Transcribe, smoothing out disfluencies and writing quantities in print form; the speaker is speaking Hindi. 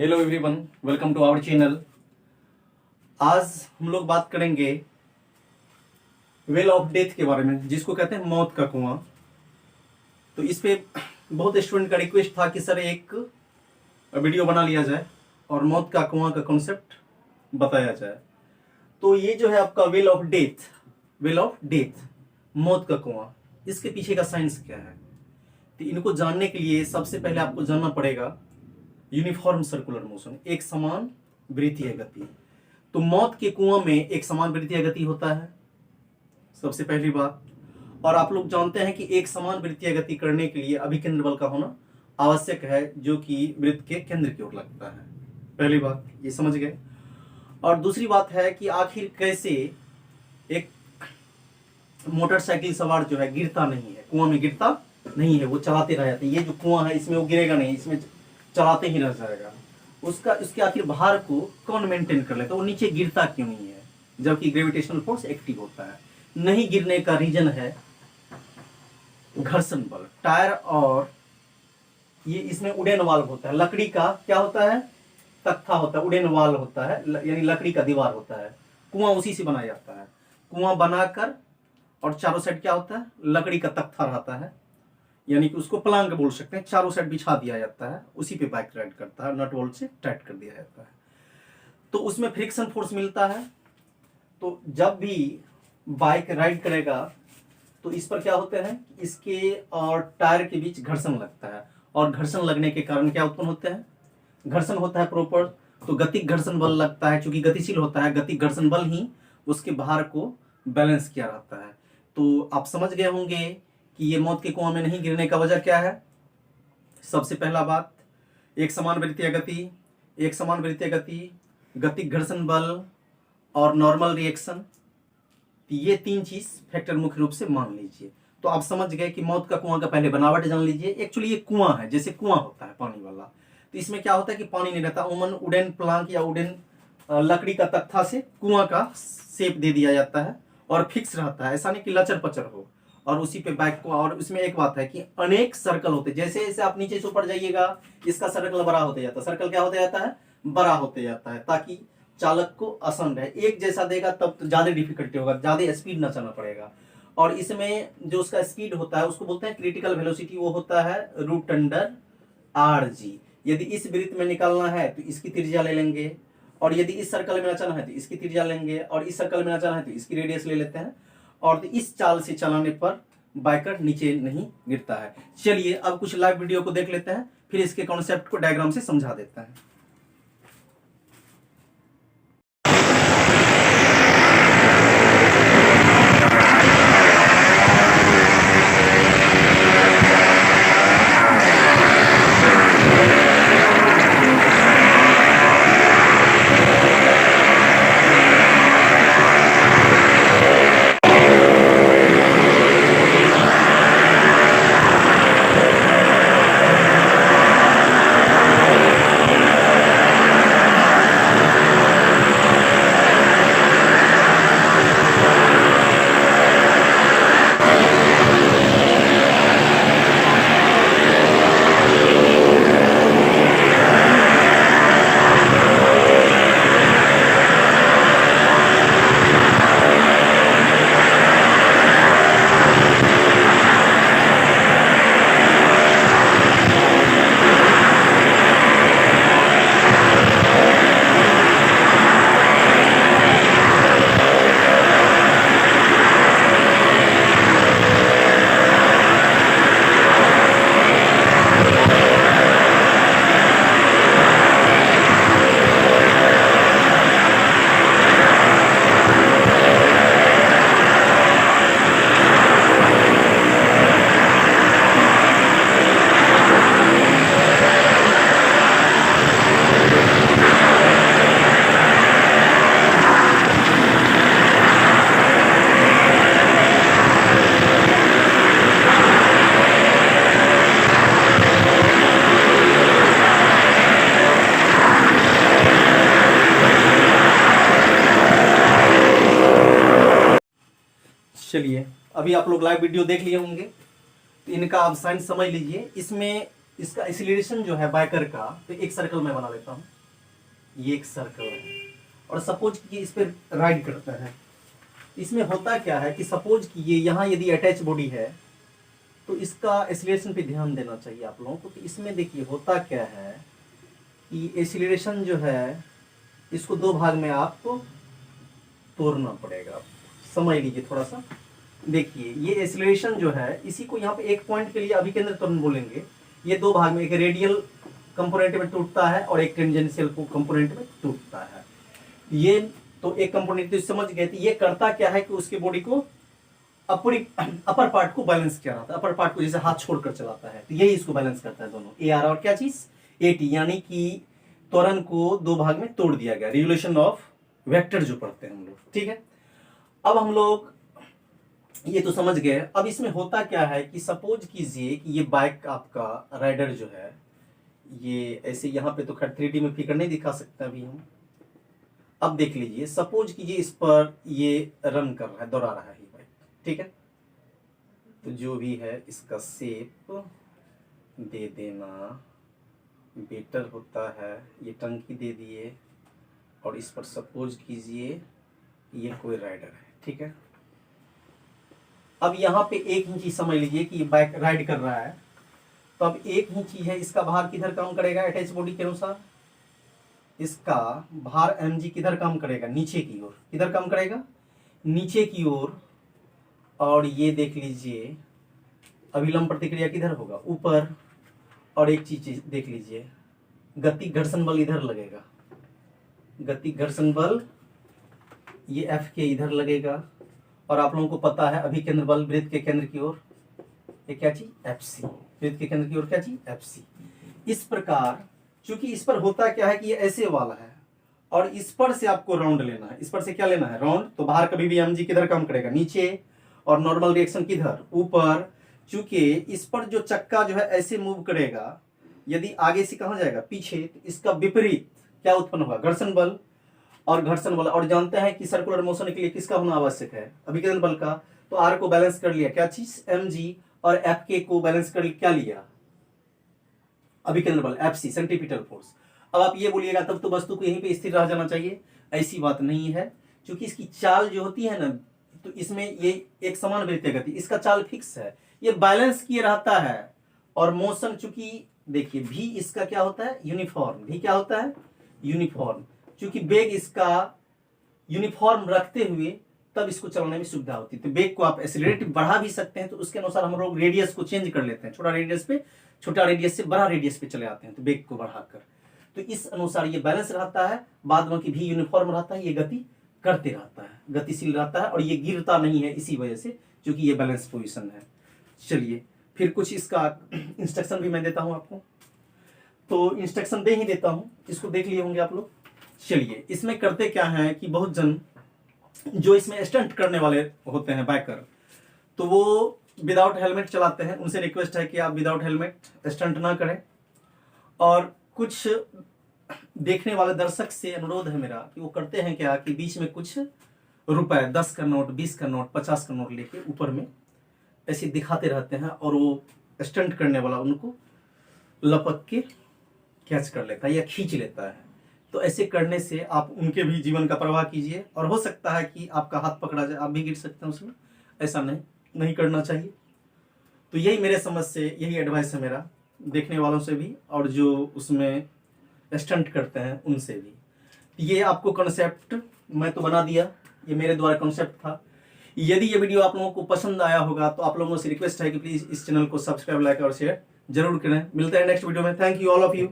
Hello everyone, welcome to our channel. आज हम लोग बात करेंगे वेल ऑफ डेथ के बारे में, जिसको कहते हैं मौत का कुआं। तो इस पे बहुत स्टूडेंट का रिक्वेस्ट था कि सर एक वीडियो बना लिया जाए और मौत का कुआं का कॉन्सेप्ट बताया जाए। तो ये जो है आपका वेल ऑफ डेथ, मौत का कुआं, इसके पीछे का साइंस क्या है। तो इनको जानने के लिए सबसे पहले आपको जानना पड़ेगा यूनिफॉर्म सर्कुलर मोशन, एक समान वृत्तीय गति। तो मौत के कुआं में एक समान वृत्तीय गति होता है, सबसे पहली बात। और आप लोग जानते हैं कि एक समान वृत्तीय गति करने के लिए अभिकेंद्र बल का होना आवश्यक है, जो कि वृत्त के केंद्र की ओर लगता है। पहली बात ये समझ गए। और दूसरी बात है कि आखिर कैसे एक मोटरसाइकिल सवार जो है गिरता नहीं है, कुआं में गिरता नहीं है, वो चलाते रह जाते हैं। ये जो कुआं है इसमें वो गिरेगा नहीं, इसमें चलाते ही रह जाएगा। उसके आखिर भार को कौन मेंटेन कर लेता है, वो नीचे गिरता क्यों नहीं है जबकि ग्रेविटेशनल फोर्स एक्टिव होता है। नहीं गिरने का रीजन है घर्षण बल। टायर और ये इसमें उड़ेन वाल्व होता है, लकड़ी का क्या होता है, तख्ता होता है, उड़ेन वाल्व होता है, यानी लकड़ी का दीवार होता है। कुआं उसी से बनाया जाता है। कुआं बनाकर और चारों साइड क्या होता है, लकड़ी का तख्ता रहता है, यानी कि उसको प्लांक बोल सकते हैं। चारों साइड बिछा दिया जाता है, उसी पे बाइक राइड करता है, नट बोल्ट से टाइट कर दिया जाता है। तो उसमें फ्रिक्शन फोर्स मिलता है। तो जब भी बाइक राइड करेगा तो इस पर क्या होते हैं, इसके और टायर के बीच घर्षण लगता है, और घर्षण लगने के कारण क्या उत्पन्न होते हैं, घर्षण होता है प्रॉपर। तो गतिक घर्षण बल लगता है, चूंकि गतिशील होता है, गतिक घर्षण बल ही उसके भार को बैलेंस किया रहता है। तो आप समझ गए होंगे कि ये मौत के कुआं में नहीं गिरने का वजह क्या है। सबसे पहला बात, एक समान वृत्तीय गति, गतिक घर्षण बल और नॉर्मल रिएक्शन। ये तीन चीज फैक्टर मुख्य रूप से मान लीजिए। तो आप समझ गए कि मौत का कुआं का पहले बनावट जान लीजिए। एक्चुअली ये कुआं है, जैसे कुआं होता है पानी वाला। तो इसमें क्या होता है कि पानी नहीं रहता, उमन उड़ेन प्लांक या उड़ेन लकड़ी का तख्ता से कुआं का शेप दे दिया जाता है और फिक्स रहता है, ऐसा नहीं कि लचर पचर हो। और उसी पे बाइक को, और उसमें एक बात है कि अनेक सर्कल होते, जैसे जैसे आप नीचे से ऊपर जाइएगा इसका सर्कल बड़ा होते जाता है। सर्कल क्या होते जाता है, बड़ा होते जाता है, ताकि चालक को आसान रहे। एक जैसा देगा तब तो ज्यादा डिफिकल्टी होगा, ज्यादा स्पीड न चलना पड़ेगा। और इसमें जो उसका स्पीड होता है उसको बोलते हैं क्रिटिकल वेलोसिटी, वो होता है √r(g). यदि इस वृत्त में निकालना है तो इसकी त्रिज्या ले लेंगे, और यदि इस सर्कल में नचाना है तो इसकी त्रिज्या लेंगे, और इस सर्कल में नचाना है तो इसकी रेडियस ले लेते हैं। और इस चाल से चलाने पर बाइकर नीचे नहीं गिरता है। चलिए अब कुछ लाइव वीडियो को देख लेते हैं, फिर इसके कॉन्सेप्ट को डायग्राम से समझा देते हैं। चलिए अभी आप लोग लाइव वीडियो देख लिए होंगे, तो इनका आप साइंस समझ लीजिए। इसमें इसका एक्सीलरेशन जो है बाइकर का, तो एक सर्कल मैं बना लेता हूँ, ये एक सर्कल है, और सपोज कि इस पर राइड करता है। इसमें होता क्या है कि सपोज कि ये यहाँ यदि अटैच बॉडी है तो इसका एक्सीलरेशन पे ध्यान देना चाहिए आप लोगों को। तो इसमें देखिए होता क्या है कि एक्सीलरेशन जो है इसको दो भाग में आपको तोड़ना पड़ेगा। समझ लीजिए थोड़ा सा, देखिए ये एक्सीलरेशन जो है इसी को यहाँ पे एक पॉइंट के लिए अभिकेंद्र त्वरण बोलेंगे। ये दो भाग में, एक रेडियल कंपोनेंट में टूटता है और एक टेंजेंशियल कंपोनेंट में टूटता है। ये तो एक कंपोनेंट तो समझ गए थे। ये करता क्या है कि उसके बॉडी को अपर पार्ट को बैलेंस किया जाता है, अपर पार्ट को जैसे हाथ छोड़कर चलाता है, तो यही इसको बैलेंस करता है दोनों, ए आर और क्या चीज ए टी, यानी कि त्वरण को दो भाग में तोड़ दिया गया, रेगुलेशन ऑफ वेक्टर जो पढ़ते हैं हम लोग। ठीक है, अब हम लोग ये तो समझ गए। अब इसमें होता क्या है कि सपोज कीजिए कि ये बाइक आपका राइडर जो है ये ऐसे, यहाँ पे तो खैर 3D में फिगर नहीं दिखा सकते अभी हम। अब देख लीजिए, सपोज कीजिए इस पर ये रन कर रहा है, दौड़ा रहा है ये बाइक। ठीक है, तो जो भी है इसका शेप दे देना बेटर होता है। ये टंकी दे दिए और इस पर सपोज कीजिए ये कोई राइडर है। ठीक है, अब यहाँ पे एक ही चीज समझ लीजिए कि ये बाइक राइड कर रहा है, तो अब एक ही चीज है, इसका भार किधर काम करेगा अटैच बॉडी के अनुसार, इसका भार mg किधर काम करेगा, नीचे की ओर। किधर काम करेगा, नीचे की ओर। और ये देख लीजिए अभिलंब प्रतिक्रिया किधर होगा, ऊपर। और एक चीज देख लीजिए, गति घर्षण बल इधर लगेगा, गति घर्षण बल ये F के इधर लगेगा। और आप लोगों को पता है अभिकेंद्र बल वृत्त के केंद्र की ओर, ये क्या चीज FC, वृत्त के केंद्र की ओर क्या चीज FC। इस प्रकार चूंकि इस पर होता क्या है कि ये ऐसे वाला है और इस पर से आपको राउंड लेना है, इस पर से क्या लेना है, राउंड। तो बाहर कभी भी mg किधर काम करेगा, नीचे, और नॉर्मल रिएक्शन किधर, ऊपर। चूंकि इस पर जो चक्का जो है ऐसे मूव करेगा, यदि आगे से कहाँ जाएगा, पीछे, तो इसका विपरीत क्या उत्पन्न होगा, घर्षण बल। और घर्षण बल, और जानते हैं कि सर्कुलर मोशन के लिए किसका होना आवश्यक है, अभिकेंद्र बल का। तो आर को बैलेंस कर लिया क्या चीज, mg, और एफ के को बैलेंस कर क्या लिया, अभिकेंद्र बल FC, सेंट्रीपिटल फोर्स। अब आप ये बोलिएगा तब तो वस्तु को यहीं पे स्थिर रह जाना चाहिए, ऐसी बात नहीं है। क्योंकि इसकी चाल जो होती है ना, तो इसमें ये एक समान वृत्तीय गति, इसका चाल फिक्स है, ये बैलेंस किए रहता है। और मोशन चूंकि देखिए भी इसका क्या होता है, यूनिफॉर्म, भी क्या होता है, यूनिफॉर्म। चूंकि वेग इसका यूनिफॉर्म रखते हुए तब इसको चलाने में सुविधा होती है। तो वेग को आप एक्सीलरेट बढ़ा भी सकते हैं, तो उसके अनुसार हम लोग रेडियस को चेंज कर लेते हैं, छोटा रेडियस से बड़ा रेडियस पे चले आते हैं, तो वेग को बढ़ाकर। तो इस अनुसार ये बैलेंस रहता है, बाद में भी यूनिफॉर्म रहता है, ये गति करते रहता है, गतिशील रहता है, और ये गिरता नहीं है इसी वजह से, क्योंकि ये बैलेंस पोजीशन है। चलिए फिर कुछ इसका इंस्ट्रक्शन भी मैं देता हूं आपको, तो इंस्ट्रक्शन दे ही देता हूं, इसको देख लिए होंगे आप लोग। चलिए इसमें करते क्या है कि बहुत जन जो इसमें स्टंट करने वाले होते हैं बाइकर, तो वो विदाउट हेलमेट चलाते हैं। उनसे रिक्वेस्ट है कि आप विदाउट हेलमेट स्टंट ना करें। और कुछ देखने वाले दर्शक से अनुरोध है मेरा कि वो करते हैं क्या कि बीच में कुछ रुपए, 10 का नोट, 20 का नोट, 50 का नोट लेके ऊपर में ऐसे दिखाते रहते हैं, और वो स्टंट करने वाला उनको लपक के कैच कर लेता है या खींच लेता है। तो ऐसे करने से आप उनके भी जीवन का परवाह कीजिए, और हो सकता है कि आपका हाथ पकड़ा जाए, आप भी गिर सकते हैं उसमें। ऐसा नहीं करना चाहिए। तो यही मेरे समझ से यही एडवाइस है मेरा, देखने वालों से भी और जो उसमें स्टंट करते हैं उनसे भी। ये आपको कॉन्सेप्ट मैं तो बना दिया, ये मेरे द्वारा कॉन्सेप्ट था। यदि ये वीडियो आप लोगों को पसंद आया होगा तो आप लोगों से रिक्वेस्ट है कि प्लीज इस चैनल को सब्सक्राइब, लाइक और शेयर जरूर करें। मिलते हैं नेक्स्ट वीडियो में। Thank you all of you.